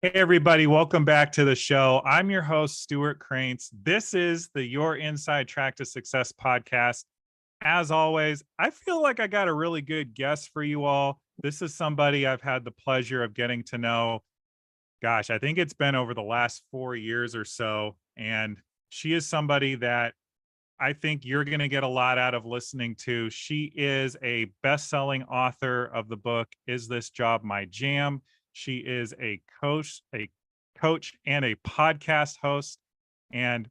Hey, everybody, welcome back to the show. I'm your host, Stewart Kraintz. This is the Your Inside Track to Success podcast. As always, I feel like I got a really good guest for you all. This is somebody I've had the pleasure of getting to know. Gosh, I think it's been over the last 4 years or so. And she is somebody that I think you're going to get a lot out of listening to. She is a best-selling author of the book, Is This Job My Jam? She is a coach and a podcast host, and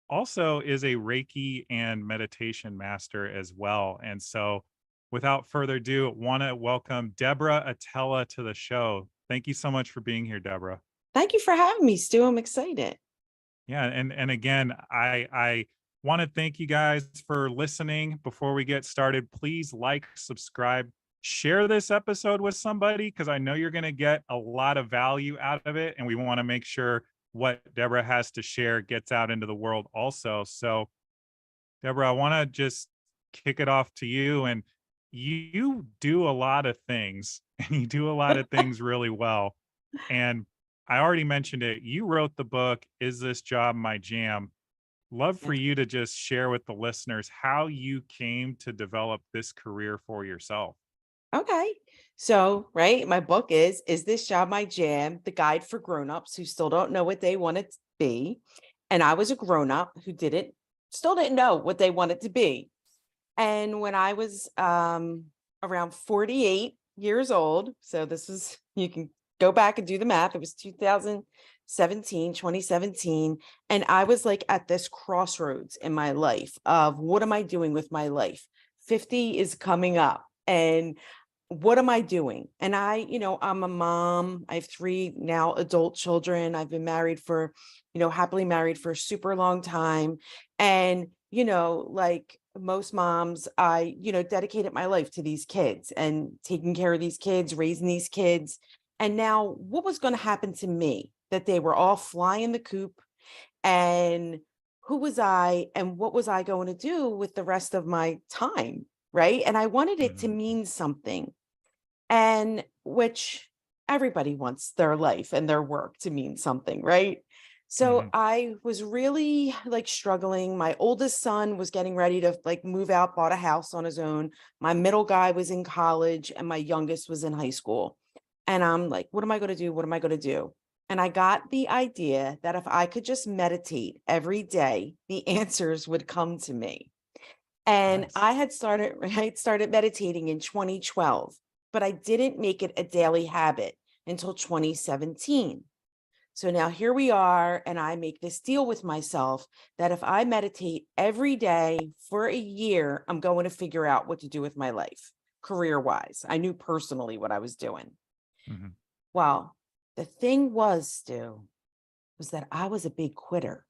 also is a Reiki and meditation master as well. And so, without further ado, want to welcome Deborah Atella to the show. Thank you so much for being here, Deborah. Thank you for having me, Stu. I'm excited. Yeah, and again, I want to thank you guys for listening. Before we get started, please like, subscribe, share this episode with somebody because I know you're going to get a lot of value out of it, and we want to make sure what Deborah has to share gets out into the world also. So, Deborah, I want to just kick it off to you, and you do a lot of things, and you do a lot of things really well. And I already mentioned it. You wrote the book, Is This Job My Jam? Love for Yes. you to just share with the listeners how you came to develop this career for yourself. Okay. So, right, my book is This Job My Jam? The Guide for Grown-ups Who Still Don't Know What They Want It to Be. And I was a grown-up who still didn't know what they wanted to be. And when I was around 48 years old, so this is, you can go back and do the math. It was 2017. And I was like at this crossroads in my life of what am I doing with my life? 50 is coming up. And what am I doing? And I'm a mom. I have three now adult children. I've been married for, happily married for a super long time. And, like most moms, I, dedicated my life to these kids and taking care of these kids, raising these kids. And now what was going to happen to me that they were all flying the coop, and who was I and what was I going to do with the rest of my time? Right. And I wanted it to Mhm. mean something, and which everybody wants their life and their work to mean something, right? So Mhm. I was really like struggling. My oldest son was getting ready to like move out, bought a house on his own. My middle guy was in college and my youngest was in high school. And I'm like, what am I going to do? What am I going to do? And I got the idea that if I could just meditate every day, the answers would come to me. And Nice. I had started meditating in 2012, but I didn't make it a daily habit until 2017. So now here we are, and I make this deal with myself that if I meditate every day for a year, I'm going to figure out what to do with my life, career-wise. I knew personally what I was doing. Mhm. Well, the thing was, Stu, was that I was a big quitter.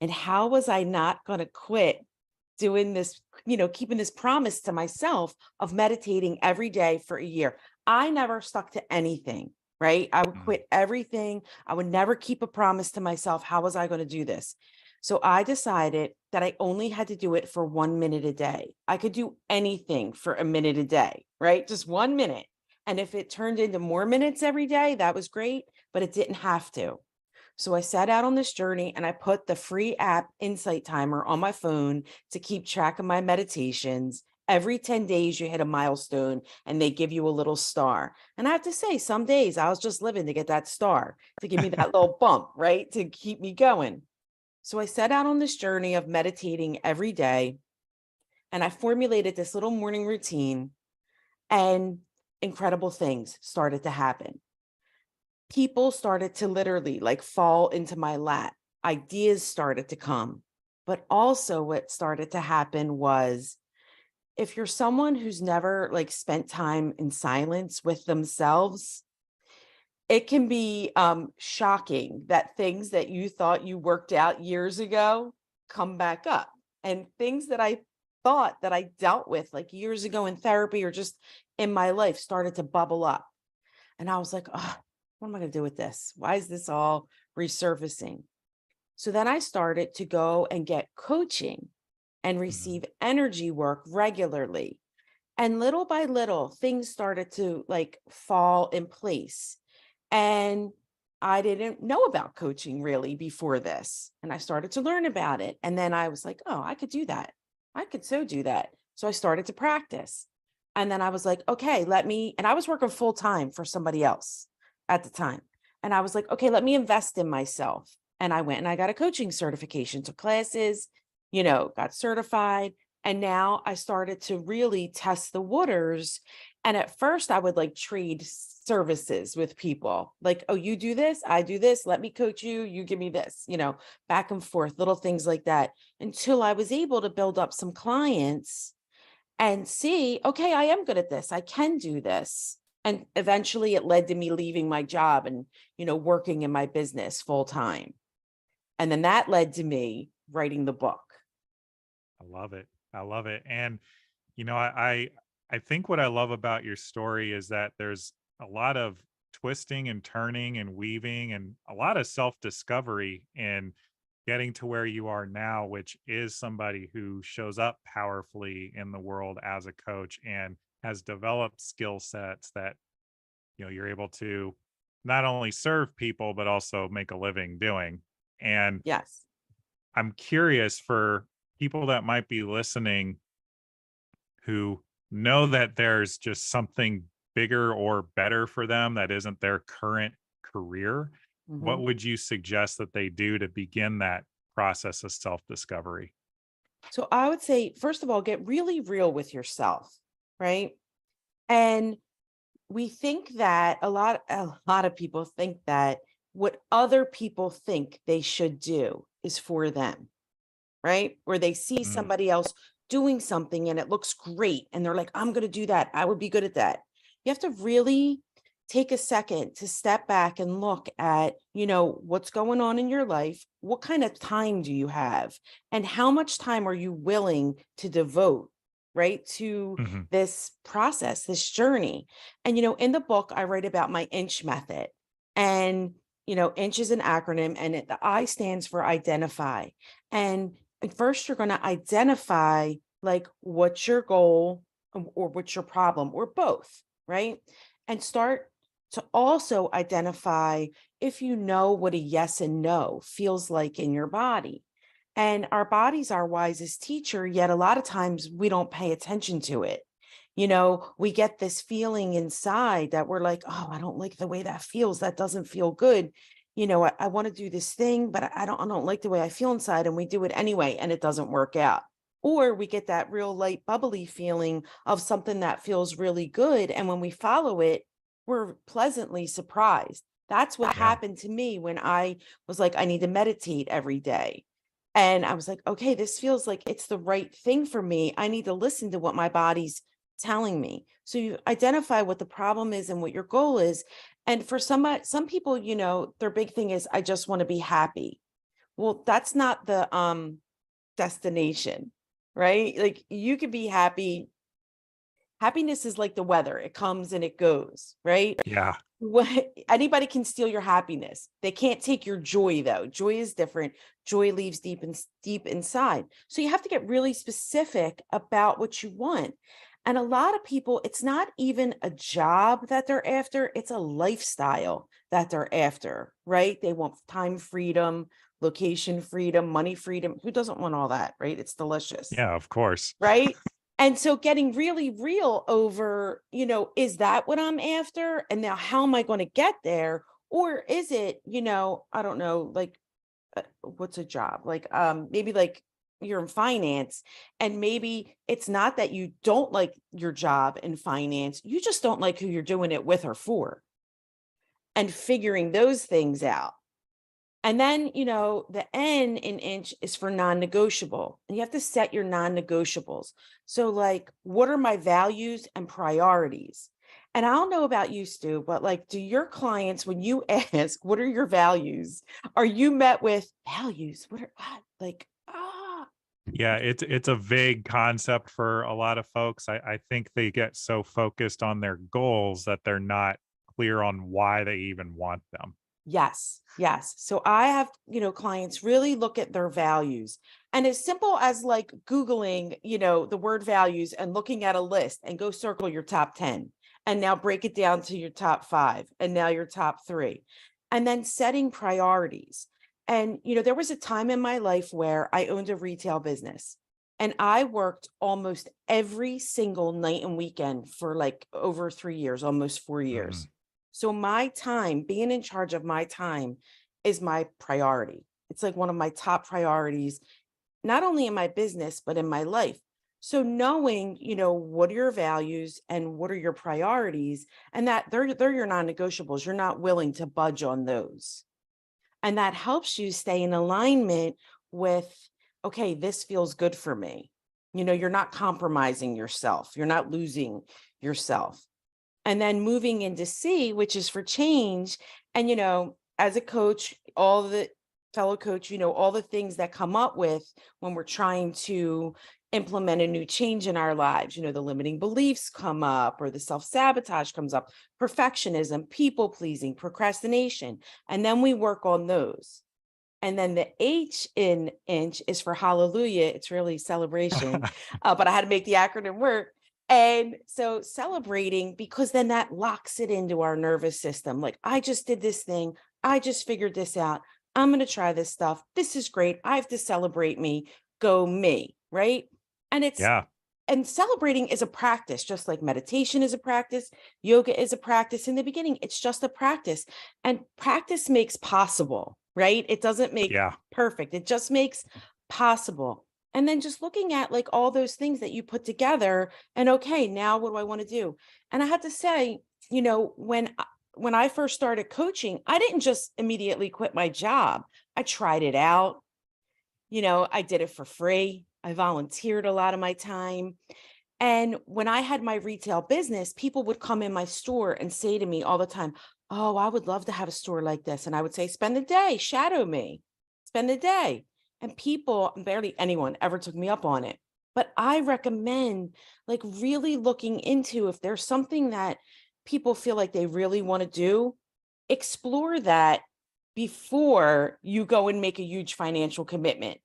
And how was I not going to quit doing this, keeping this promise to myself of meditating every day for a year? I never stuck to anything, right? I would Mhm. quit everything. I would never keep a promise to myself. How was I going to do this? So I decided that I only had to do it for 1 minute a day. I could do anything for a minute a day, right? Just 1 minute. And if it turned into more minutes every day, that was great, but it didn't have to. So I set out on this journey and I put the free app Insight Timer on my phone to keep track of my meditations. Every 10 days, you hit a milestone and they give you a little star. And I have to say, some days I was just living to get that star, to give me that little bump, right? To keep me going. So I set out on this journey of meditating every day, and I formulated this little morning routine, and incredible things started to happen. People started to literally like fall into my lap. Ideas started to come. But also, what started to happen was, if you're someone who's never like spent time in silence with themselves, it can be shocking that things that you thought you worked out years ago come back up. And things that I thought that I dealt with like years ago in therapy or just in my life started to bubble up. And I was like, oh, what am I going to do with this? Why is this all resurfacing? So then I started to go and get coaching and Mhm. receive energy work regularly. And little by little, things started to like fall in place. And I didn't know about coaching really before this. And I started to learn about it. And then I was like, oh, I could do that. I could so do that. So I started to practice. And then I was like, okay, and I was working full time for somebody else at the time. And I was like, okay, let me invest in myself. And I went and I got a coaching certification, took classes, got certified. And now I started to really test the waters. And at first I would like trade services with people like, oh, you do this, I do this, let me coach you, you give me this, back and forth, little things like that, until I was able to build up some clients and see, okay, I am good at this, I can do this. And eventually it led to me leaving my job and, working in my business full time. And then that led to me writing the book. I love it. I love it. And I think what I love about your story is that there's a lot of twisting and turning and weaving and a lot of self-discovery in getting to where you are now, which is somebody who shows up powerfully in the world as a coach and has developed skill sets that you're able to not only serve people but also make a living doing. And Yes. I'm curious for people that might be listening who know that there's just something bigger or better for them that isn't their current career. What Mhm. would you suggest that they do to begin that process of self-discovery? So I would say, first of all, get really real with yourself, right? And we think that a lot of people think that what other people think they should do is for them, right? Or they see Mm, somebody else doing something and it looks great and they're like, I'm going to do that. I would be good at that. You have to really take a second to step back and look at, what's going on in your life. What kind of time do you have? And how much time are you willing to devote, right, to mhm. this process, this journey? And, in the book, I write about my INCH method. And, INCH is an acronym and the I stands for identify. And first, you're going to identify like what's your goal or what's your problem or both, right? And start to also identify if you know what a yes and no feels like in your body. And our body's our wisest teacher, yet a lot of times we don't pay attention to it. We get this feeling inside that we're like, oh, I don't like the way that feels. That doesn't feel good. I want to do this thing, but I don't like the way I feel inside. And we do it anyway, and it doesn't work out. Or we get that real light, bubbly feeling of something that feels really good. And when we follow it, we're pleasantly surprised. That's what Yeah. happened to me when I was like, I need to meditate every day. And I was like, okay, this feels like it's the right thing for me. I need to listen to what my body's telling me. So you identify what the problem is and what your goal is. And for some people, their big thing is I just want to be happy. Well, that's not the destination, right? Like you could be happy. Happiness is like the weather. It comes and it goes, right? Yeah. Anybody can steal your happiness. They can't take your joy though. Joy is different. Joy leaves deep inside. So you have to get really specific about what you want. And a lot of people, it's not even a job that they're after, it's a lifestyle that they're after, right? They want time freedom, location freedom, money freedom. Who doesn't want all that, right? It's delicious, Yeah, of course. right? And so getting really real over, is that what I'm after? And now how am I going to get there? Or is it, I don't know, like what's a job? Like maybe like you're in finance and maybe it's not that you don't like your job in finance, you just don't like who you're doing it with or for, and figuring those things out. And then, the N in INCH is for non-negotiable. And you have to set your non-negotiables. So like, what are my values and priorities? And I don't know about you, Stu, but like, do your clients, when you ask, what are your values? Are you met with values? What are like, Yeah, it's a vague concept for a lot of folks. I think they get so focused on their goals that they're not clear on why they even want them. yes, yes. So I have, clients really look at their values. And as simple as like Googling, the word values and looking at a list and go circle your top 10 and now break it down to your top 5 and now your top 3. and then setting priorities. And, there was a time in my life where I owned a retail business and I worked almost every single night and weekend for like over 3 years, almost 4 years. Mm, So my time, being in charge of my time is my priority. It's like one of my top priorities, not only in my business, but in my life. So knowing, what are your values and what are your priorities, and that they're your non-negotiables. You're not willing to budge on those. And that helps you stay in alignment with, okay, this feels good for me. You're not compromising yourself. You're not losing yourself. And then moving into C, which is for change. And, as a coach, all the fellow coach, all the things that come up with when we're trying to implement a new change in our lives, the limiting beliefs come up or the self-sabotage comes up, perfectionism, people pleasing, procrastination. And then we work on those. And then the H in inch is for hallelujah. It's really celebration, but I had to make the acronym work. And so celebrating, because then that locks it into our nervous system. Like, I just did this thing. I just figured this out. I'm going to try this stuff. This is great. I have to celebrate me. Go me. Right. And yeah. and celebrating is a practice, just like meditation is a practice. Yoga is a practice. In the beginning, it's just a practice, and practice makes possible, right? It doesn't make Yeah. perfect. It just makes possible. And then just looking at like all those things that you put together and, okay, now what do I want to do? And I had to say, when I first started coaching, I didn't just immediately quit my job. I tried it out. I did it for free. I volunteered a lot of my time. And when I had my retail business, people would come in my store and say to me all the time, "Oh, I would love to have a store like this." And I would say, "Spend the day, shadow me, spend the day." And people, barely anyone ever took me up on it. But I recommend like really looking into, if there's something that people feel like they really want to do, explore that before you go and make a huge financial commitment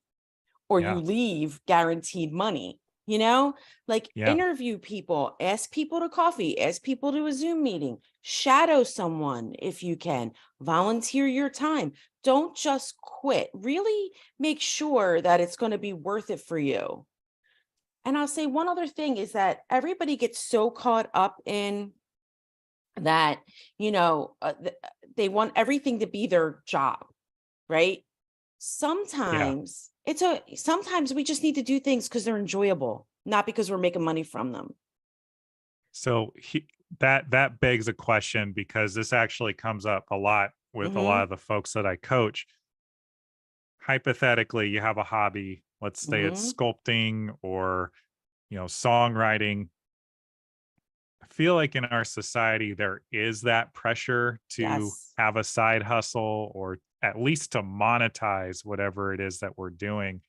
or you Yeah. leave guaranteed money. you know like Yeah. interview people, ask people to coffee, ask people to a Zoom meeting, shadow someone if you can, volunteer your time. Don't just quit. Really make sure that it's going to be worth it for you. And I'll say one other thing is that everybody gets so caught up in that, they want everything to be their job, right? Yeah. Sometimes we just need to do things because they're enjoyable, not because we're making money from them. So that begs a question, because this actually comes up a lot with a lot Hmm. of the folks that I coach. Hypothetically, you have a hobby, let's say it's Hmm. sculpting or, songwriting. I feel like in our society there is that pressure to Yes. have a side hustle, or at least to monetize whatever it is that we're doing.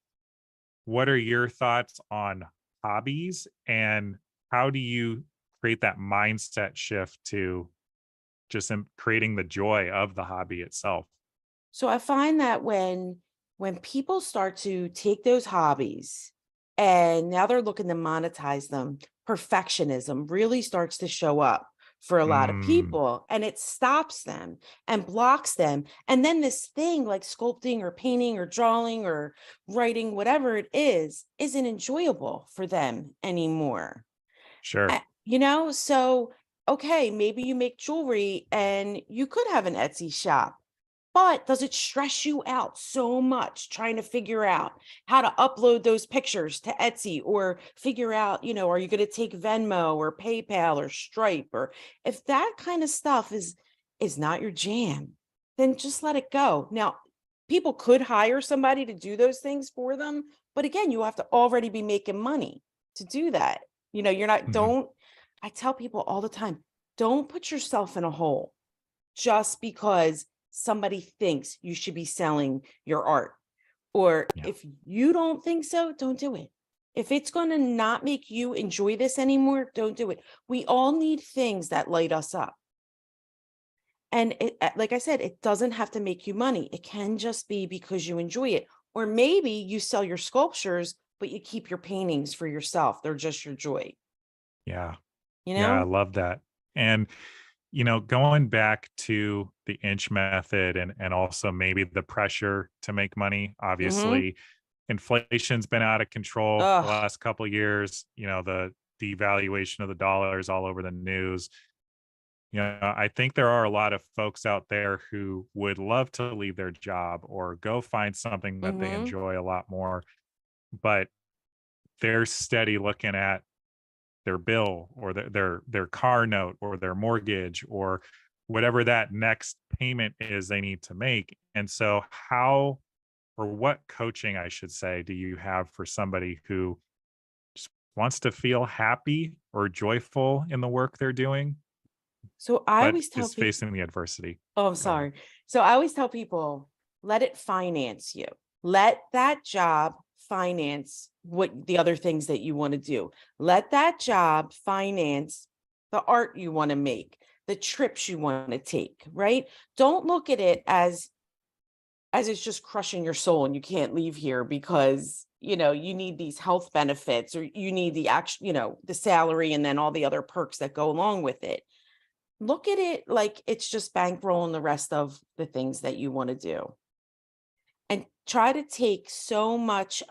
What are your thoughts on hobbies, and how do you create that mindset shift to just creating the joy of the hobby itself? So I find that when people start to take those hobbies and now they're looking to monetize them, perfectionism really starts to show up for a lot of Mm, people, and it stops them and blocks them. And then this thing like sculpting or painting or drawing or writing, whatever it is, isn't enjoyable for them anymore. sure. So okay, maybe you make jewelry and you could have an Etsy shop, but does it stress you out so much trying to figure out how to upload those pictures to Etsy, or figure out, are you going to take Venmo or PayPal or Stripe? Or if that kind of stuff is not your jam, then just let it go. Now, people could hire somebody to do those things for them, but again, you have to already be making money to do that. You're not Mhm. don't I tell people all the time, don't put yourself in a hole just because somebody thinks you should be selling your art. Or Yeah. if you don't think so, don't do it. If it's going to not make you enjoy this anymore, don't do it. We all need things that light us up. And like I said, it doesn't have to make you money. It can just be because you enjoy it. Or maybe you sell your sculptures, but you keep your paintings for yourself. They're just your joy, Yeah. you Yeah, I know? love that. And going back to the inch method and also maybe the pressure to make money, Mm-hmm. obviously, inflation's been out of control the Ugh. last couple of years. The devaluation of the dollar is all over the news. I think there are a lot of folks out there who would love to leave their job or go find something that they Mm-hmm. enjoy a lot more, but they're steady looking at their bill or their car note or their mortgage or whatever that next payment is they need to make. And so how or what coaching, I should say, do you have for somebody who just wants to feel happy or joyful in the work they're doing, So I but always tell is people, facing the adversity? oh, I'm Go ahead. sorry. So I always tell people, let it finance you. Let that job finance what the other things that you want to do. Let that job finance the art you want to make, the trips you want to take, right? Don't look at it as it's just crushing your soul and you can't leave here because you need these health benefits or you need the actual the salary and then all the other perks that go along with it. Look at it like it's just bankrolling the rest of the things that you want to do, and try to take so much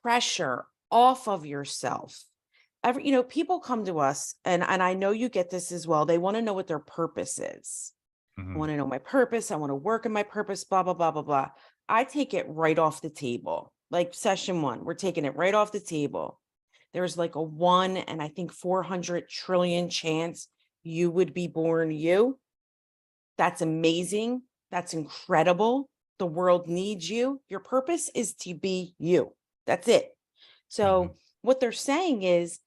pressure off of yourself. People come to us, and I know you get this as well. They want to know what their purpose is. I Mhm. want to know my purpose. I want to work in my purpose, blah, blah, blah, blah, blah. I take it right off the table. Like session one, we're taking it right off the table. There's like a 1 and I think 400 trillion chance you would be born you. That's amazing. That's incredible. The world needs you. Your purpose is to be you. That's it. Mhm. So, what they're saying is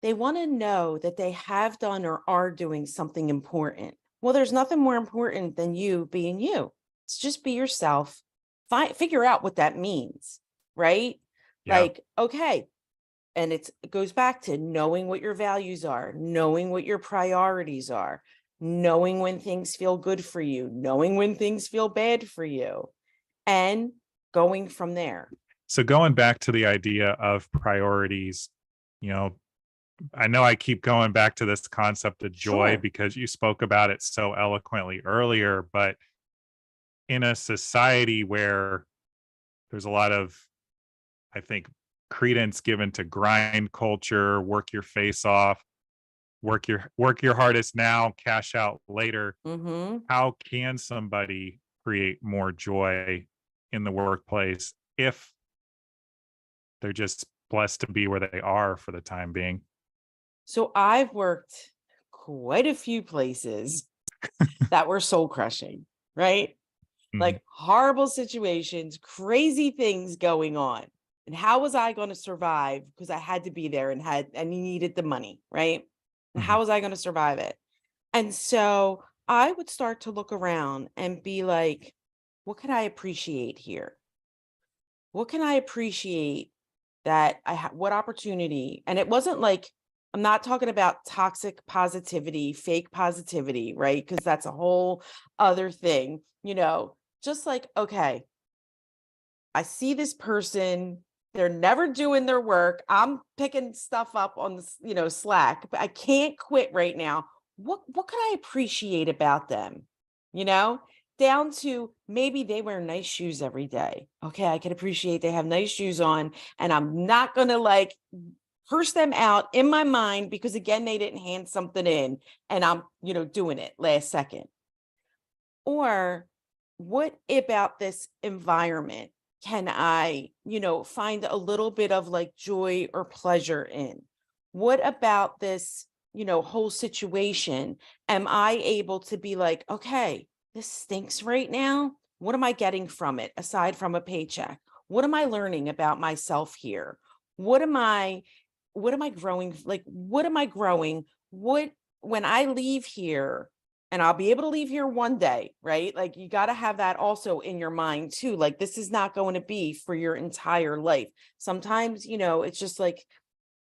they want to know that they have done or are doing something important. Well, there's nothing more important than you being you. It's just be yourself. Figure out what that means, right? Yeah. Like, okay. And it goes back to knowing what your values are, knowing what your priorities are, knowing when things feel good for you, knowing when things feel bad for you, and going from there. So going back to the idea of priorities, you know, I know I keep going back to this concept of joy Sure. because you spoke about it so eloquently earlier, but in a society where there's a lot of, I think, credence given to grind culture, work your face off, work your hardest now, cash out later. Mm-hmm. How can somebody create more joy in the workplace if they're just blessed to be where they are for the time being? So I've worked quite a few places that were soul crushing, right? Mhm. Like horrible situations, crazy things going on. And how was I going to survive? Because I had to be there and needed the money, right? And Mhm. how was I going to survive it? And so I would start to look around and be like, what can I appreciate here? What can I appreciate that I have? What opportunity? And it wasn't like, I'm not talking about toxic positivity, fake positivity, right? Because that's a whole other thing, just like, okay, I see this person, they're never doing their work. I'm picking stuff up on the, Slack, but I can't quit right now. What could I appreciate about them? You know, Down to maybe they wear nice shoes every day. Okay, I can appreciate they have nice shoes on, and I'm not gonna like curse them out in my mind because again, they didn't hand something in and I'm, doing it last second. Or what about this environment can I, find a little bit of like joy or pleasure in? What about this, whole situation? Am I able to be like, okay, this stinks right now. What am I getting from it aside from a paycheck? What am I learning about myself here? What am I what am I growing? Like, what am I growing? What when I leave here, and I'll be able to leave here one day, right? Like you got to have that also in your mind too. Like this is not going to be for your entire life. Sometimes, it's just like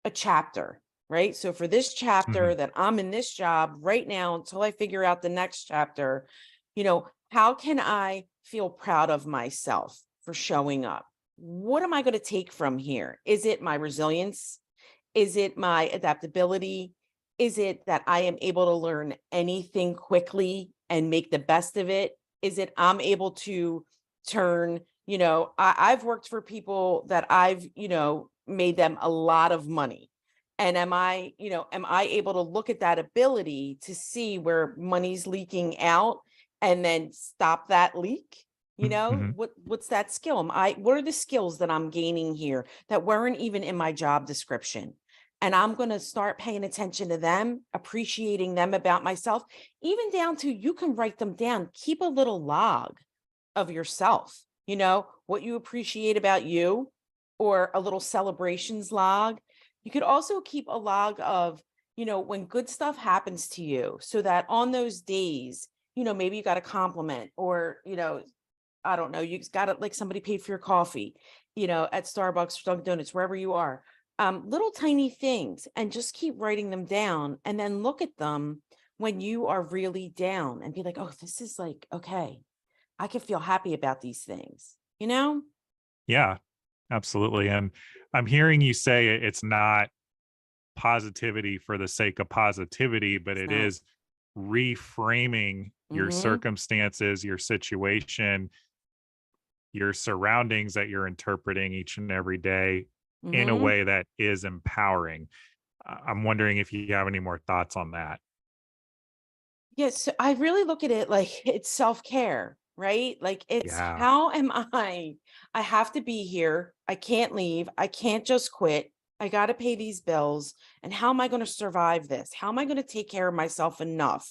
a chapter, right? So for this chapter Mhm. that I'm in this job right now until I figure out the next chapter, how can I feel proud of myself for showing up? What am I going to take from here? Is it my resilience? Is it my adaptability? Is it that I am able to learn anything quickly and make the best of it? Is it I'm able to turn, I've worked for people that I've, made them a lot of money. And am I able to look at that ability to see where money's leaking out and then stop that leak? Mhm. What's that skill? What are the skills that I'm gaining here that weren't even in my job description? And I'm going to start paying attention to them, appreciating them about myself, even down to you can write them down. Keep a little log of yourself, what you appreciate about you, or a little celebrations log. You could also keep a log of, when good stuff happens to you, so that on those days, maybe you got a compliment, or, I don't know, you got it, like somebody paid for your coffee, at Starbucks, Dunkin' Donuts, wherever you are. Little tiny things, and just keep writing them down, and then look at them when you are really down and be like, oh, this is like, okay, I can feel happy about these things, Yeah, absolutely. And I'm hearing you say it's not positivity for the sake of positivity, but It's it not. is reframing your Mm-hmm. circumstances, your situation, your surroundings that you're interpreting each and every day in a Mm-hmm. way that is empowering. I'm wondering if you have any more thoughts on that. Yes, I really look at it like it's self-care, right? Like it's Yeah. how am I have to be here. I can't leave. I can't just quit. I got to pay these bills. And how am I going to survive this? How am I going to take care of myself enough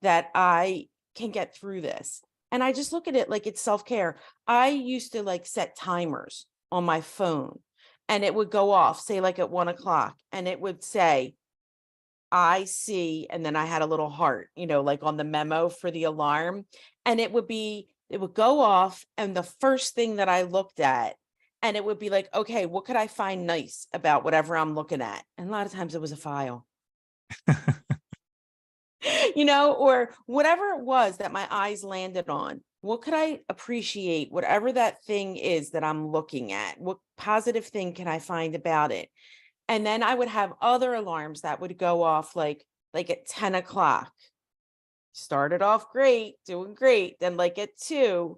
that I can get through this? And I just look at it like it's self-care. I used to like set timers on my phone, and it would go off, say like at 1 o'clock, and it would say, I see, and then I had a little heart, like on the memo for the alarm, and it would go off, and the first thing that I looked at, and it would be like, okay, what could I find nice about whatever I'm looking at? And a lot of times it was a file, or whatever it was that my eyes landed on. What could I appreciate, whatever that thing is that I'm looking at? What positive thing can I find about it? And then I would have other alarms that would go off like at 10 o'clock. Started off great, doing great. Then like at 2,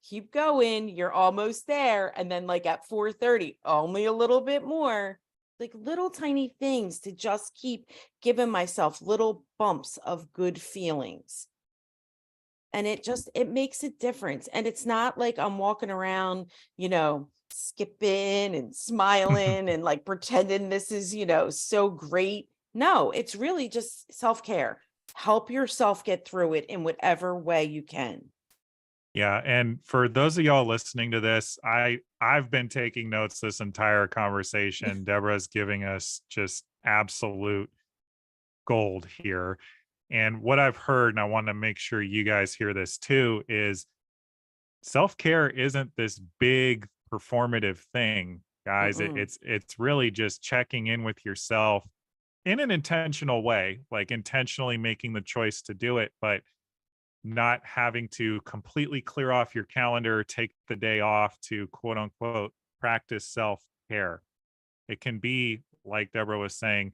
keep going, you're almost there. And then like at 4:30, only a little bit more. Like little tiny things to just keep giving myself little bumps of good feelings. And it makes a difference. And it's not like I'm walking around, skipping and smiling and like pretending this is, so great. No, it's really just self-care. Help yourself get through it in whatever way you can. Yeah, and for those of y'all listening to this, I've been taking notes this entire conversation. Deborah's giving us just absolute gold here. And what I've heard, and I want to make sure you guys hear this too, is self-care isn't this big performative thing, guys. Mm-mm. It's really just checking in with yourself in an intentional way, like intentionally making the choice to do it, but not having to completely clear off your calendar, take the day off to quote unquote practice self care. It can be, like Deborah was saying,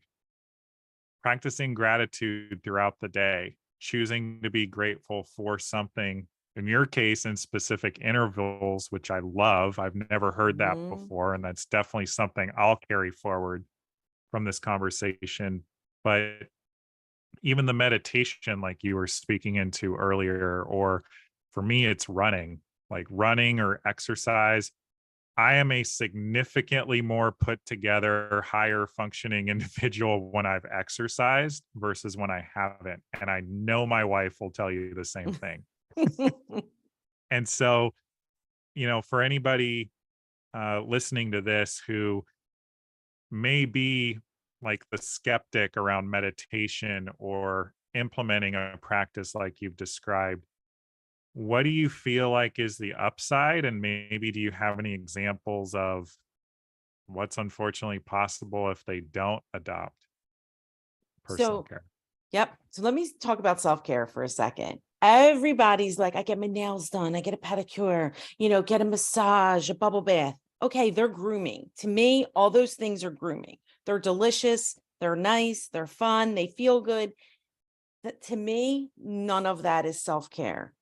practicing gratitude throughout the day, choosing to be grateful for something. In your case, in specific intervals, which I love. I've never heard that Mhm. before. And that's definitely something I'll carry forward from this conversation. But even the meditation like you were speaking into earlier, or for me it's running, like running or exercise. I am a significantly more put together, higher functioning individual when I've exercised versus when I haven't, and I know my wife will tell you the same thing. And so, for anybody listening to this who may be like the skeptic around meditation or implementing a practice like you've described, what do you feel like is the upside? And maybe do you have any examples of what's unfortunately possible if they don't adopt personal So, care? yep. So let me talk about self-care for a second. Everybody's like, I get my nails done, I get a pedicure, get a massage, a bubble bath. Okay, they're grooming. To me, all those things are grooming. They're delicious. they're nice, they're fun, they feel good. That, to me, none of that is self-care.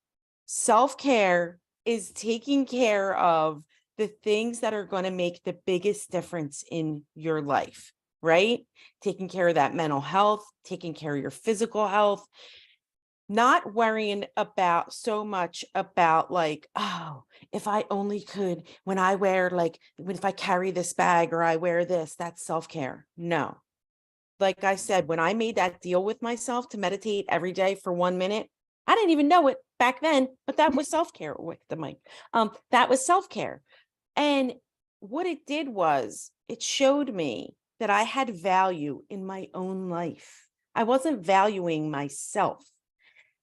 Self-care is taking care of the things that are going to make the biggest difference in your life, right? Taking care of that mental health, taking care of your physical health, not worrying about so much about like, oh, if I only could, when I wear like, if I carry this bag or I wear this, that's self-care. No. Like I said, when I made that deal with myself to meditate every day for 1 minute, I didn't even know it back then, but that was self-care with the mic. That was self-care. And what it did was it showed me that I had value in my own life. I wasn't valuing myself.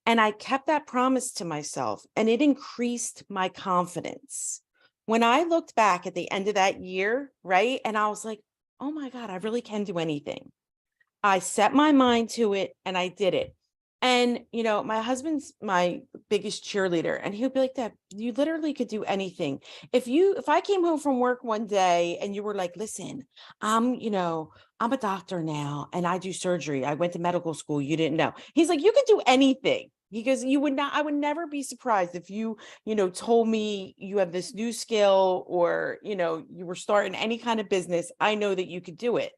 And I kept that promise to myself, and it increased my confidence. When I looked back at the end of that year, right? And I was like, oh my God, I really can do anything. I set my mind to it and I did it. And, my husband's my biggest cheerleader, and he'll be like, that you literally could do anything. If I came home from work one day and you were like, listen, I'm a doctor now and I do surgery. I went to medical school. You didn't know. He's like, you could do anything. Because I would never be surprised if told me you have this new skill or, you were starting any kind of business. I know that you could do it.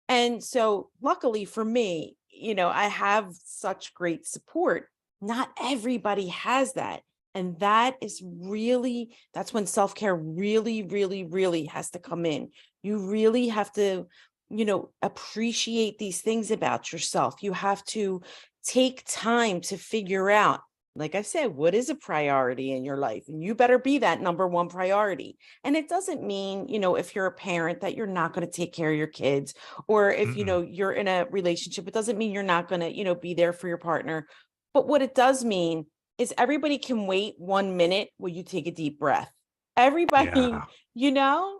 And so luckily for me, I have such great support. Not everybody has that. And that's when self-care really, really, really has to come in. You really have to, appreciate these things about yourself. You have to take time to figure out, like I said, what is a priority in your life? And you better be that number one priority. And it doesn't mean, if you're a parent that you're not going to take care of your kids, or if, you're in a relationship, it doesn't mean you're not going to, be there for your partner. But what it does mean is everybody can wait 1 minute while you take a deep breath. Everybody, Yeah.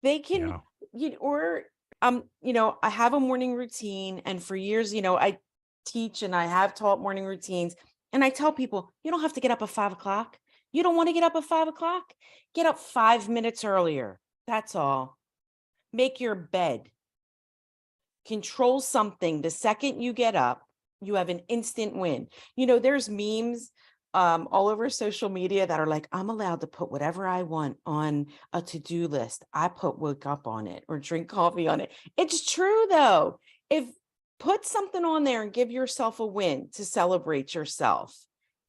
they can, Yeah. I have a morning routine, and for years, I teach and I have taught morning routines. And I tell people, you don't have to get up at 5 o'clock. You don't want to get up at 5 o'clock? Get up 5 minutes earlier. That's all. Make your bed. Control something. The second you get up, you have an instant win. There's memes all over social media that are like, I'm allowed to put whatever I want on a to-do list. I put wake up on it or drink coffee on it. It's true though. Put something on there and give yourself a win to celebrate yourself.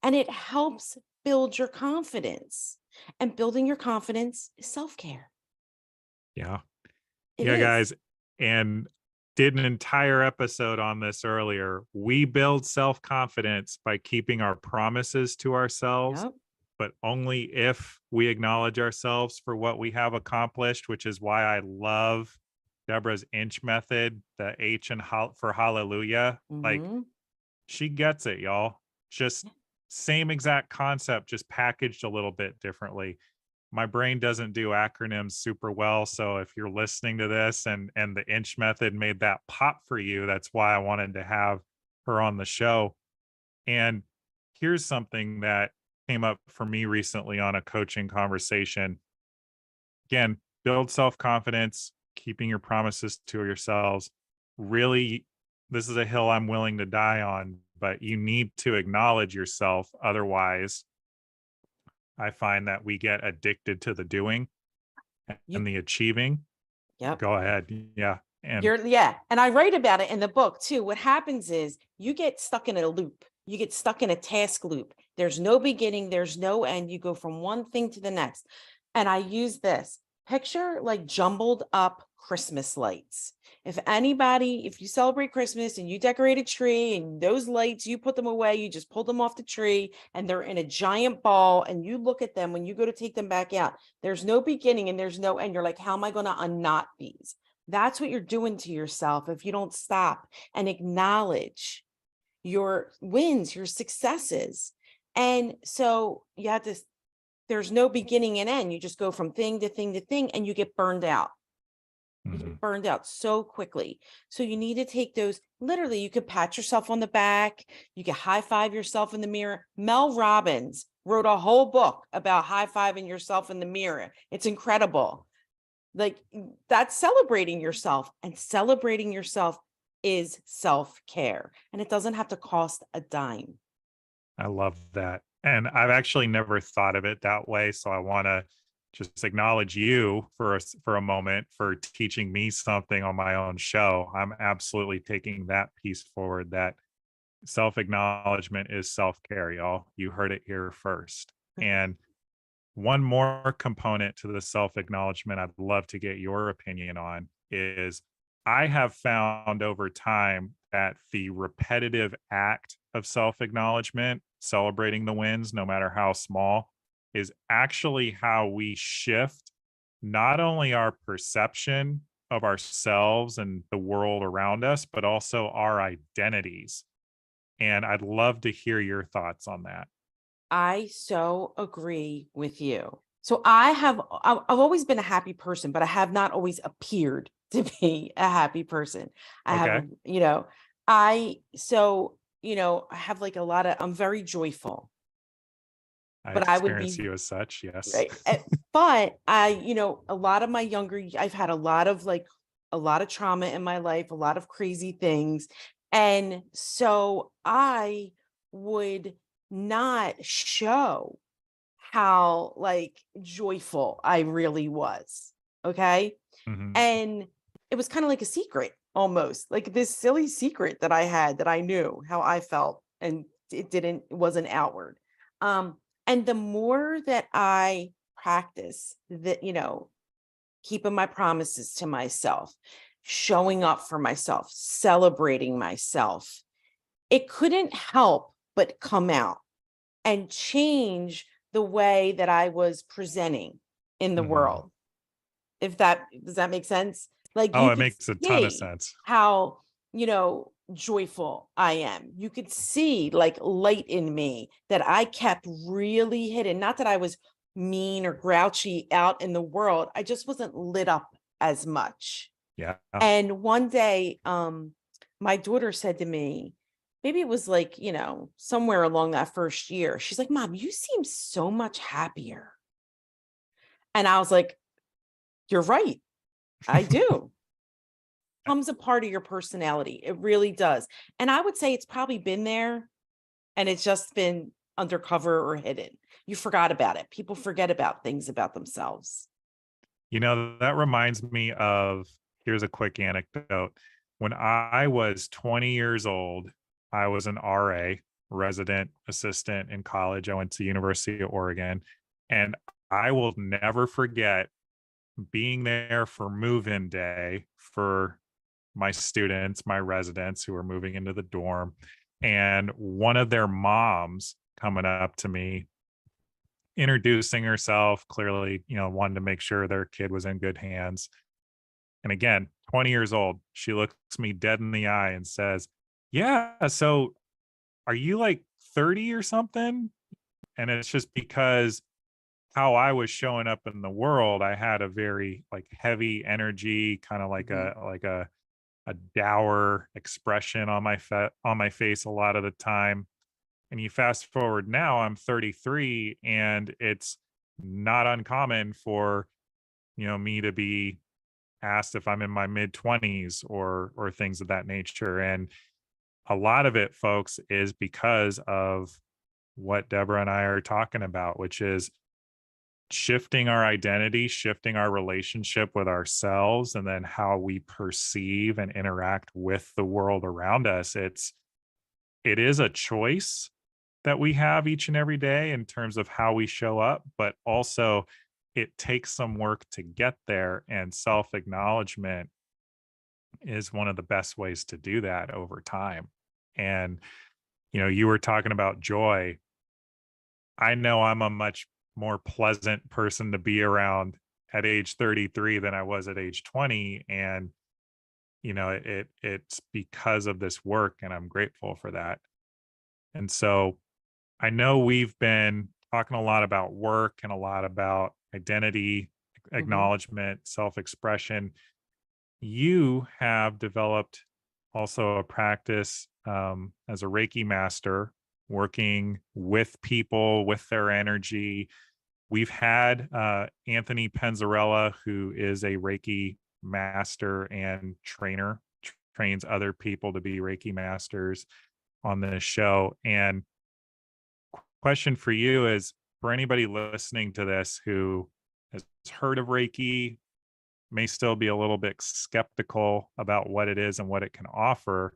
And it helps build your confidence. And building your confidence is self-care. Yeah. It Yeah, is. guys. And did an entire episode on this earlier. We build self-confidence by keeping our promises to ourselves, Yep. but only if we acknowledge ourselves for what we have accomplished, which is why I love Deborah's I.N.C.H method, the H for hallelujah. Like, Mhm. she gets it, y'all. Just same exact concept, just packaged a little bit differently. My brain doesn't do acronyms super well, so if you're listening to this and the I.N.C.H method made that pop for you, that's why I wanted to have her on the show. And here's something that came up for me recently on a coaching conversation. Again, build self-confidence, keeping your promises to yourselves. Really, this is a hill I'm willing to die on, but you need to acknowledge yourself. Otherwise, I find that we get addicted to the doing You and the achieving. Yep. Go ahead. Yeah. And And I write about it in the book too. What happens is you get stuck in a loop. You get stuck in a task loop. There's no beginning, there's no end. You go from one thing to the next. And I use this picture like jumbled up Christmas lights. If you celebrate Christmas and you decorate a tree and those lights, you put them away, you just pull them off the tree and they're in a giant ball and you look at them when you go to take them back out. There's no beginning and there's no end. You're like, how am I going to unknot these? That's what you're doing to yourself if you don't stop and acknowledge your wins, your successes. And so there's no beginning and end. You just go from thing to thing to thing and you get burned out. You get burned out so quickly. So you need to take those, literally, you could pat yourself on the back. You can high five yourself in the mirror. Mel Robbins wrote a whole book about high fiving yourself in the mirror. It's incredible. Like, that's celebrating yourself, and celebrating yourself is self-care, and it doesn't have to cost a dime. I love that. And I've actually never thought of it that way. So I want to just acknowledge you for a moment for teaching me something on my own show. I'm absolutely taking that piece forward, that self-acknowledgement is self-care, y'all. You heard it here first. And one more component to the self-acknowledgement I'd love to get your opinion on is I have found over time that the repetitive act of self-acknowledgement, celebrating the wins, no matter how small, is actually how we shift not only our perception of ourselves and the world around us, but also our identities. And I'd love to hear your thoughts on that. I so agree with you. So I've always been a happy person, but I have not always appeared to be a happy person. I have, Okay. I have like a lot of, I'm very joyful, I but I would experience be you as such. Yes. right. But a lot of my I've had a lot of trauma in my life, a lot of crazy things. And so I would not show how like joyful I really was. Okay. Mhm. And it was kind of like a secret almost, like this silly secret that I had, that I knew how I felt, and it wasn't outward. And the more that I practice that, keeping my promises to myself, showing up for myself, celebrating myself, it couldn't help but come out and change the way that I was presenting in the Mhm. world. If that Does that make sense? Like Oh, you it could makes a ton of see sense. how, joyful I am. You could see like light in me that I kept really hidden. Not that I was mean or grouchy out in the world. I just wasn't lit up as much. Yeah. And one day, my daughter said to me, maybe it was like, somewhere along that first year, she's like, Mom, you seem so much happier. And I was like, you're right. I do. Comes a part of your personality. It really does. And I would say it's probably been there and it's just been undercover or hidden. You forgot about it. People forget about things about themselves. That reminds me of, here's a quick anecdote. When I was 20 years old, I was an RA, resident assistant in college. I went to University of Oregon, and I will never forget being there for move-in day for my students, my residents who were moving into the dorm, and one of their moms coming up to me, introducing herself, clearly, wanted to make sure their kid was in good hands. And again, 20 years old, she looks me dead in the eye and says, "Yeah, so are you like 30 or something?" And it's just because how I was showing up in the world, I had a very like heavy energy, kind of like Mhm. a dour expression on on my face a lot of the time. And you fast forward now, I'm 33, and it's not uncommon for, me to be asked if I'm in my mid 20s or things of that nature. And a lot of it, folks, is because of what Deborah and I are talking about, which is shifting our identity, shifting our relationship with ourselves, and then how we perceive and interact with the world around us. It is a choice that we have each and every day in terms of how we show up, but also it takes some work to get there. And self acknowledgement is one of the best ways to do that over time. And, you were talking about joy. I know I'm a much more pleasant person to be around at age 33 than I was at age 20. And, it's because of this work, and I'm grateful for that. And so I know we've been talking a lot about work and a lot about identity, Mhm. acknowledgement, self expression. You have developed also a practice as a Reiki master, working with people, with their energy. We've had Anthony Penzarella, who is a Reiki master and trainer, trains other people to be Reiki masters on this show. And question for you is, for anybody listening to this who has heard of Reiki, may still be a little bit skeptical about what it is and what it can offer,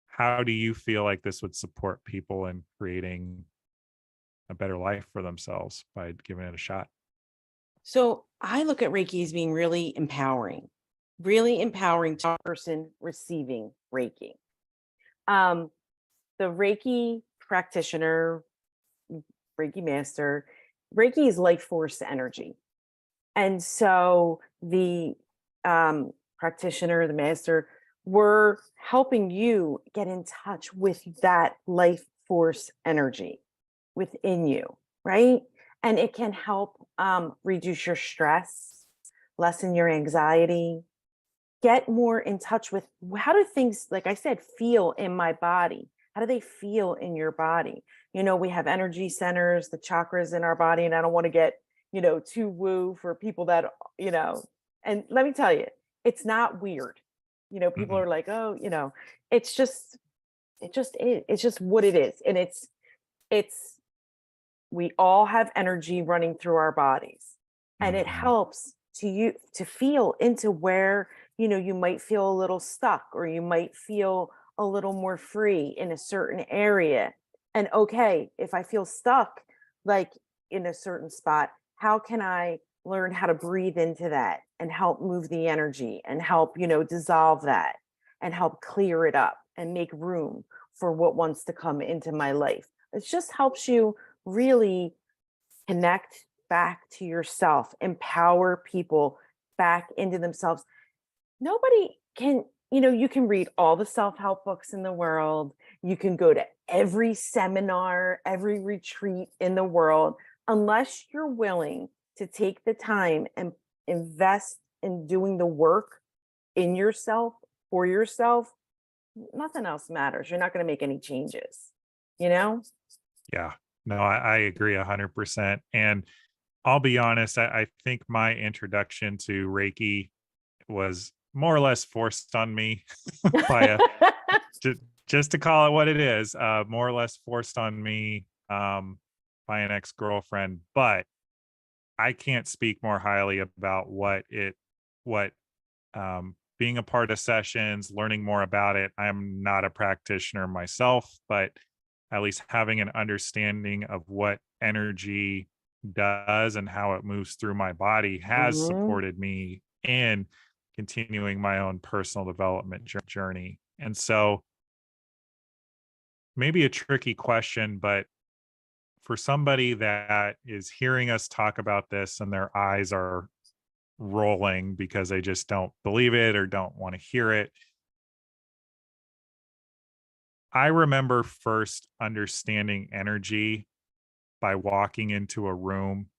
how do you feel like this would support people in creating a better life for themselves by giving it a shot? So I look at Reiki as being really empowering to a person receiving Reiki. Um, the Reiki practitioner, Reiki master, Reiki is life force energy. And so the practitioner, the master, were helping you get in touch with that life force energy within you, right? And it can help reduce your stress, lessen your anxiety, get more in touch with how do things, like I said, feel in my body? How do they feel in your body? We have energy centers, the chakras in our body, and I don't want to get, too woo for people that, and let me tell you, it's not weird. People Mm-mm. are like, oh, it's just, it's just what it is. And it's, we all have energy running through our bodies, and it Mhm. helps to feel into where you might feel a little stuck, or you might feel a little more free in a certain area. And okay, if I feel stuck, like in a certain spot, how can I learn how to breathe into that and help move the energy and help dissolve that and help clear it up and make room for what wants to come into my life? It just helps you really connect back to yourself, empower people back into themselves. Nobody can, you can read all the self-help books in the world. You can go to every seminar, every retreat in the world. Unless you're willing to take the time and invest in doing the work in yourself, for yourself, nothing else matters. You're not going to make any changes, you know? Yeah. No, I agree 100%. And I'll be honest, I think my introduction to Reiki was more or less forced on me by ju- just to call it what it is, more or less forced on me by an ex-girlfriend. But I can't speak more highly about what being a part of sessions, learning more about it. I'm not a practitioner myself, but at least having an understanding of what energy does and how it moves through my body has Mhm. supported me in continuing my own personal development journey. And so, maybe a tricky question, but for somebody that is hearing us talk about this and their eyes are rolling because they just don't believe it or don't want to hear it, I remember first understanding energy by walking into a room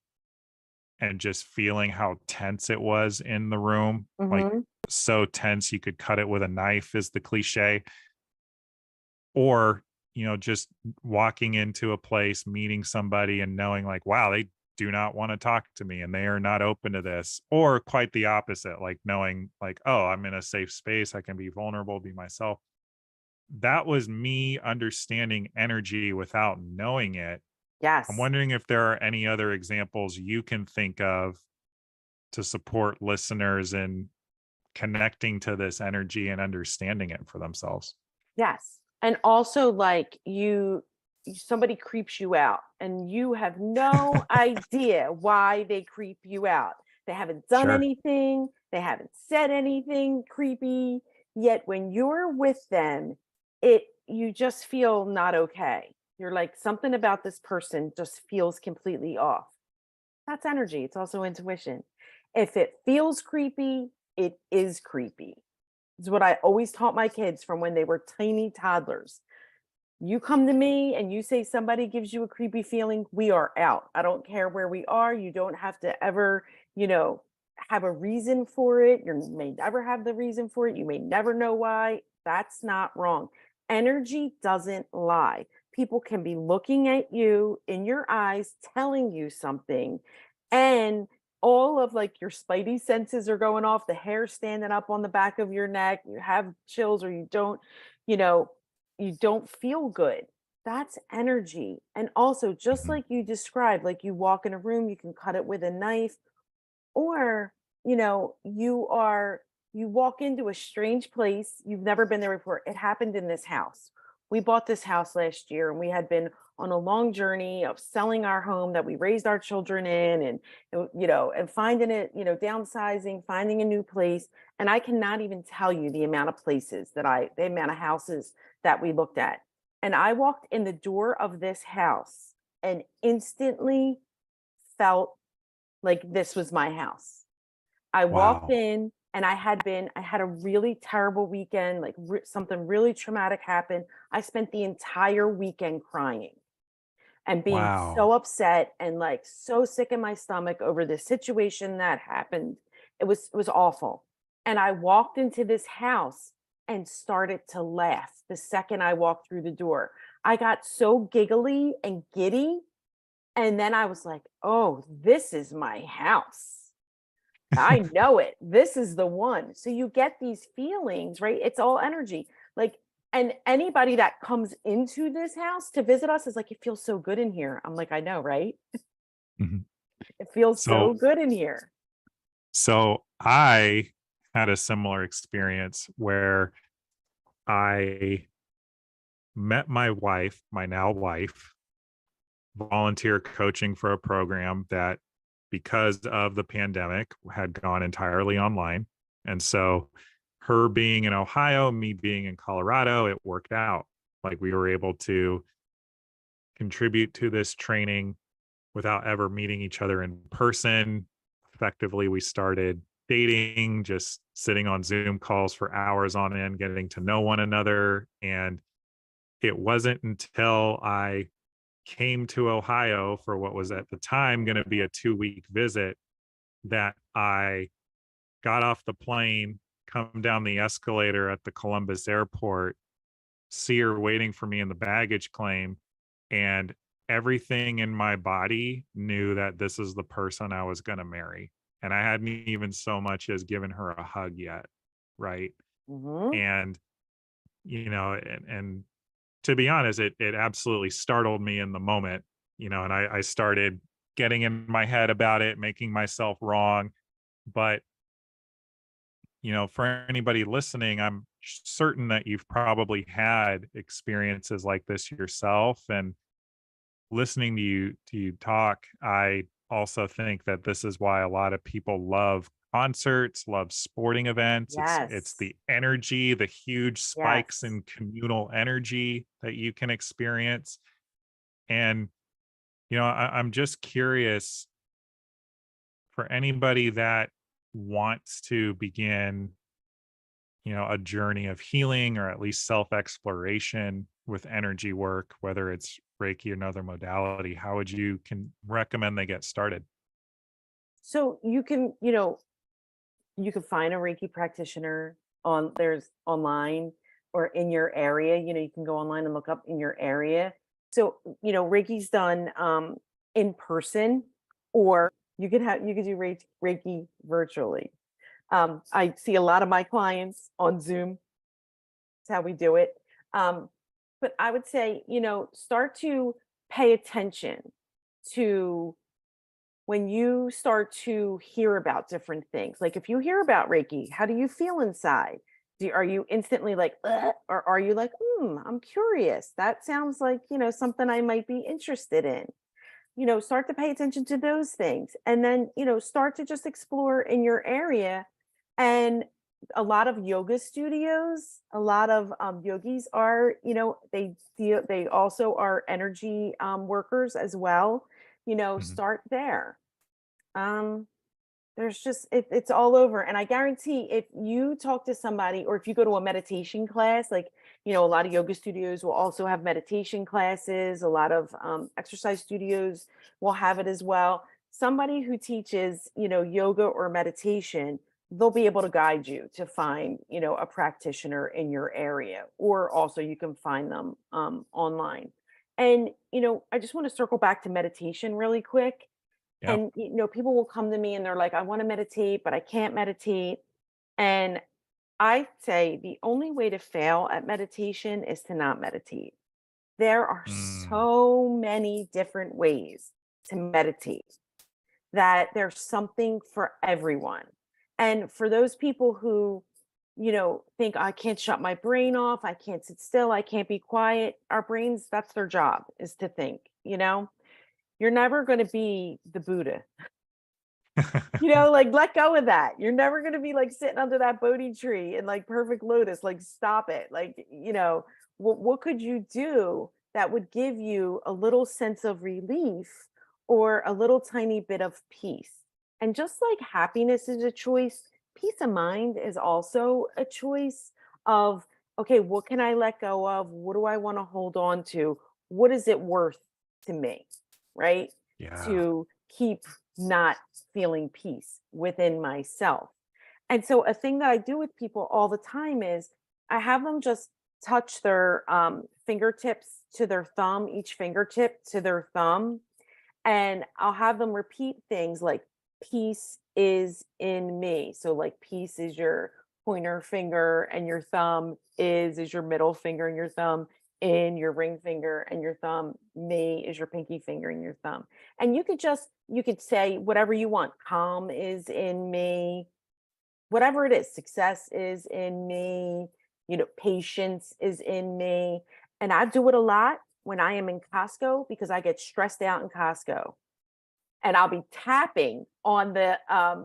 and just feeling how tense it was in the room. Like, Mhm. so tense you could cut it with a knife, is the cliche. Or, just walking into a place, meeting somebody and knowing, like, wow, they do not want to talk to me and they are not open to this. Or quite the opposite, like knowing, like, oh, I'm in a safe space, I can be vulnerable, be myself. That was me understanding energy without knowing it. I'm Yes. wondering if there are any other examples you can think of to support listeners in connecting to this energy and understanding it for themselves. Yes. And also, like, somebody creeps you out and you have no idea why they creep you out. They haven't done Sure. anything, they haven't said anything creepy, yet when you're with them, you just feel not okay. You're like, something about this person just feels completely off. That's energy. It's also intuition. If it feels creepy, it is creepy. It's what I always taught my kids from when they were tiny toddlers. You come to me and you say somebody gives you a creepy feeling, we are out. I don't care where we are. You don't have to ever, have a reason for it. You may never have the reason for it. You may never know why. That's not wrong. Energy doesn't lie. People can be looking at you in your eyes, telling you something, and all of like your spidey senses are going off, the hair standing up on the back of your neck, you have chills or you don't, you know, you don't feel good. That's energy. And also, just Mhm. like you described, like you walk in a room, you can cut it with a knife, or, you walk into a strange place, you've never been there before. It happened in this house. We bought this house last year and we had been on a long journey of selling our home that we raised our children in, and finding it, downsizing, finding a new place. And I cannot even tell you the amount of the amount of houses that we looked at. And I walked in the door of this house and instantly felt like this was my house. I walked Wow. in and I had a really terrible weekend, like something really traumatic happened. I spent the entire weekend crying and being Wow. so upset and like so sick in my stomach over this situation that happened. It was awful. And I walked into this house and started to laugh the second I walked through the door. I got so giggly and giddy, and then I was like, "Oh, this is my house. I know it. This is the one." So you get these feelings, right? It's all energy. Like, and anybody that comes into this house to visit us is like, "It feels so good in here." I'm like, "I know, right? Mhm. It feels so So good in here." so I had a similar experience where I met my wife, my now wife, volunteer coaching for a program that, because of the pandemic, had gone entirely online. And so her being in Ohio, me being in Colorado, it worked out. Like we were able to contribute to this training without ever meeting each other in person. Effectively, we started dating, just sitting on Zoom calls for hours on end, getting to know one another. And it wasn't until I came to Ohio for what was at the time going to be a 2-week visit that I got off the plane, come down the escalator at the Columbus airport, see her waiting for me in the baggage claim, and everything in my body knew that this is the person I was going to marry. And I hadn't even so much as given her a hug yet. Right. Mhm. And, and to be honest, it absolutely startled me in the moment, and I started getting in my head about it, making myself wrong. But, for anybody listening, I'm certain that you've probably had experiences like this yourself. And listening to you talk, I also think that this is why a lot of people love concerts, love sporting events. It's Yes. the energy, the huge spikes Yes. in communal energy that you can experience. And I'm just curious, for anybody that wants to begin, a journey of healing or at least self-exploration with energy work, whether it's Reiki or another modality, how would you can recommend they get started? So you can find a Reiki practitioner there's online or in your area. You can go online and look up in your area. So, Reiki's done in person, or you could do Reiki virtually. I see a lot of my clients on Zoom. That's how we do it. But I would say, start to pay attention to when you start to hear about different things. Like if you hear about Reiki, how do you feel inside? Are you instantly like, "Ugh," or are you like, I'm curious. That sounds like, something I might be interested in. Start to pay attention to those things. And then, start to just explore in your area. And a lot of yoga studios, a lot of yogis are, they also are energy workers as well. Mhm. Start there. um, there's just it's all over. And I guarantee if you talk to somebody or if you go to a meditation class, like, a lot of yoga studios will also have meditation classes, a lot of exercise studios will have it as well. Somebody who teaches, yoga or meditation, they'll be able to guide you to find, a practitioner in your area, or also you can find them online. And, I just want to circle back to meditation really quick. Yep. And, people will come to me and they're like, I want to meditate, but I can't meditate. And I say the only way to fail at meditation is to not meditate. There are Mm, so many different ways to meditate that there's something for everyone. And for those people who, think I can't shut my brain off, I can't sit still, I can't be quiet, our brains, that's their job is to think, you're never going to be the Buddha. Like let go of that. You're never going to be like sitting under that Bodhi tree in like perfect lotus. Like stop it. Like, what could you do that would give you a little sense of relief or a little tiny bit of peace? And just like happiness is a choice, peace of mind is also a choice of, okay, what can I let go of? What do I want to hold on to? What is it worth to me? Right? yeah. To keep not feeling peace within myself. And so a thing that I do with people all the time is I have them just touch their fingertips to their thumb, each fingertip to their thumb. And I'll have them repeat things like peace is in me. So like peace is your pointer finger and your thumb is your middle finger and your thumb in your ring finger and your thumb, me is your pinky finger and your thumb. And you could say whatever you want. Calm is in me, whatever it is, success is in me, patience is in me. And I do it a lot when I am in Costco because I get stressed out in Costco. And I'll be tapping on the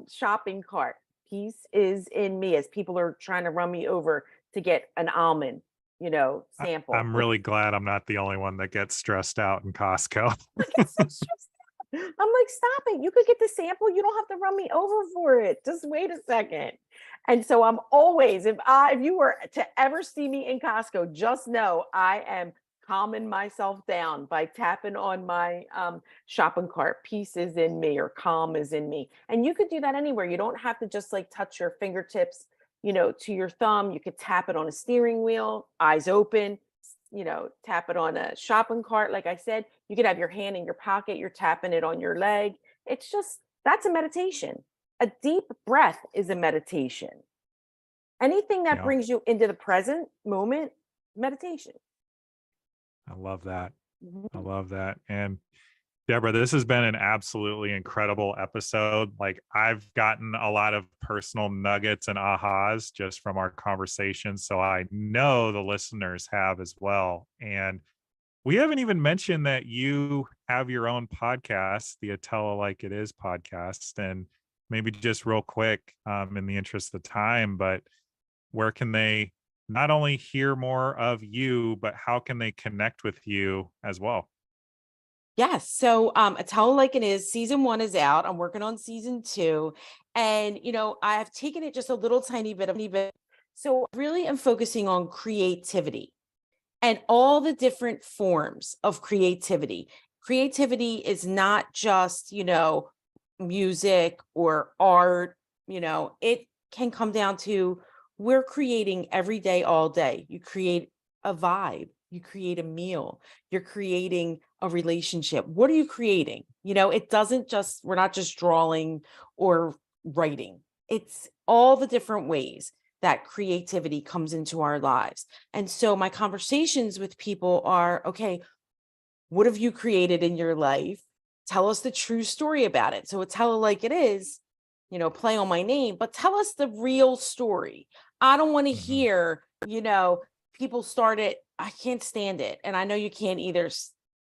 shopping cart. Peace is in me as people are trying to run me over to get an almond, sample. I'm really glad I'm not the only one that gets stressed out in Costco. I get so stressed out. I'm like, stop it. You could get the sample. You don't have to run me over for it. Just wait a second. And so I'm always, if you were to ever see me in Costco, just know I am calming myself down by tapping on my shopping cart. Peace is in me or calm is in me. And you could do that anywhere. You don't have to just like touch your fingertips, to your thumb. You could tap it on a steering wheel, eyes open, tap it on a shopping cart. Like I said, you could have your hand in your pocket, you're tapping it on your leg. It's just, that's a meditation. A deep breath is a meditation. Anything that Yeah, brings you into the present moment, meditation. I love that. I Mhm. love that. And Deborah, this has been an absolutely incredible episode. Like, I've gotten a lot of personal nuggets and ahas just from our conversation. So I know the listeners have as well. And we haven't even mentioned that you have your own podcast, the Atella Like It Is podcast. And maybe just real quick, in the interest of time, but where can they not only hear more of you, but how can they connect with you as well? Yes. So A Tell Like It Is, season one is out. I'm working on season two. And I have taken it just a little tiny bit. So I really am focusing on creativity and all the different forms of creativity. Creativity is not just, music or art, it can come down to we're creating every day, all day. You create a vibe, you create a meal, you're creating a relationship. What are you creating? It doesn't just, we're not just drawing or writing, it's all the different ways that creativity comes into our lives. And so my conversations with people are, okay, what have you created in your life? Tell us the true story about it. So tell it like it is, play on my name, but tell us the real story. I don't want to Mhm. hear, people started, I can't stand it. And I know you can't either.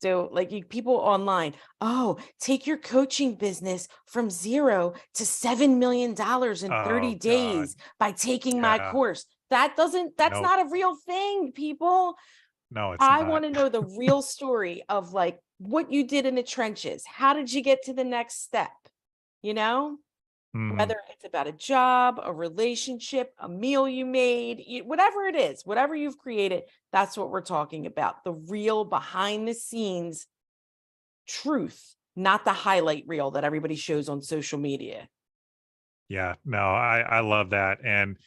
So like people online, oh, take your coaching business from 0 to $7 million in 30 Oh God. days by taking my Yeah. course. That's Nope. not a real thing, people. No, it's I not. wanna know the real story of, like, what you did in the trenches. How did you get to the next step? You know? Mhm. Whether it's about a job, a relationship, a meal you made, whatever it is, whatever you've created, that's what we're talking about. The real behind the scenes truth, not the highlight reel that everybody shows on social media. Yeah. No, I love that. And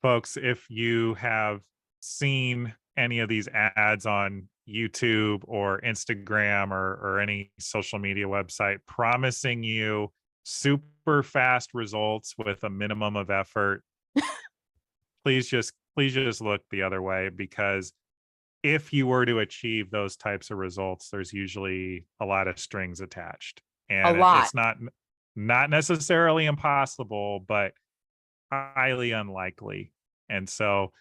folks, if you have seen any of these ads on YouTube or Instagram or any social media website promising you super fast results with a minimum of effort, please just look the other way, because if you were to achieve those types of results, there's usually a lot of strings attached, A and lot. it's not necessarily impossible, but highly unlikely. And so,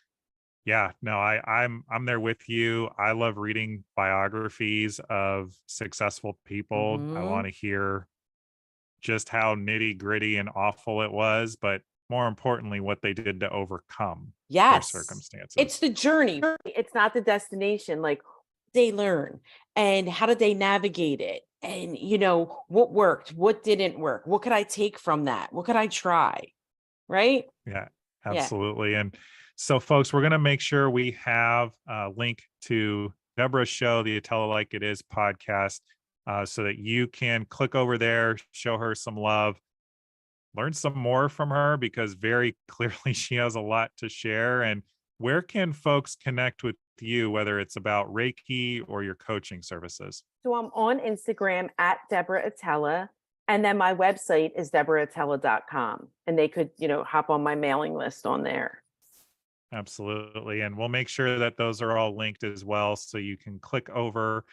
yeah, no, I'm there with you. I love reading biographies of successful people. I Mhm. want to hear just how nitty gritty and awful it was, but more importantly, what they did to overcome their Yes. It's circumstances. the journey. It's not the destination. Like, they learn and how did they navigate it? And, what worked? What didn't work? What could I take from that? What could I try? Right? Yeah, Yeah. absolutely. And so, folks, we're going to make sure we have a link to Deborah's show, the Atella Like It Is podcast, so that you can click over there, show her some love, learn some more from her, because very clearly she has a lot to share. And where can folks connect with you, whether it's about Reiki or your coaching services? So I'm on Instagram at Deborah Atella. And then my website is deborah.atella.com. And they could, hop on my mailing list on there. Absolutely. And we'll make sure that those are all linked as well, so you can click over.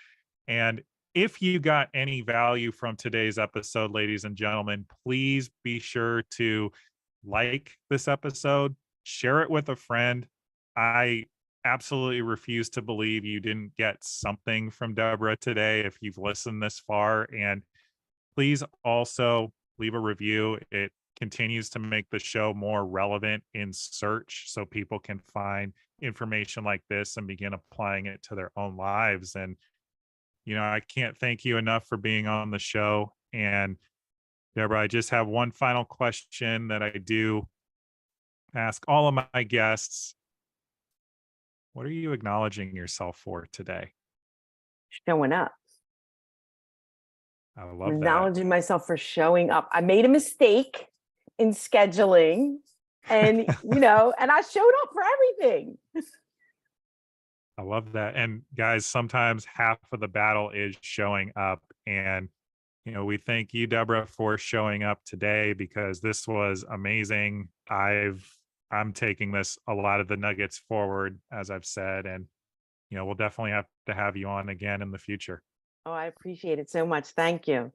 And if you got any value from today's episode, ladies and gentlemen, please be sure to like this episode, share it with a friend. I absolutely refuse to believe you didn't get something from Deborah today if you've listened this far. And please also leave a review. It continues to make the show more relevant in search, so people can find information like this and begin applying it to their own lives. And I can't thank you enough for being on the show. And Deborah, I just have one final question that I do ask all of my guests. What are you acknowledging yourself for today? Showing up. I I'm love that. acknowledging myself for showing up. I made a mistake in scheduling and, and I showed up for everything. I love that. And guys, sometimes half of the battle is showing up. And, we thank you, Deborah, for showing up today, because this was amazing. I'm taking a lot of the nuggets forward, as I've said, and, we'll definitely have to have you on again in the future. Oh, I appreciate it so much. Thank you. Of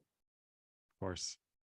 course.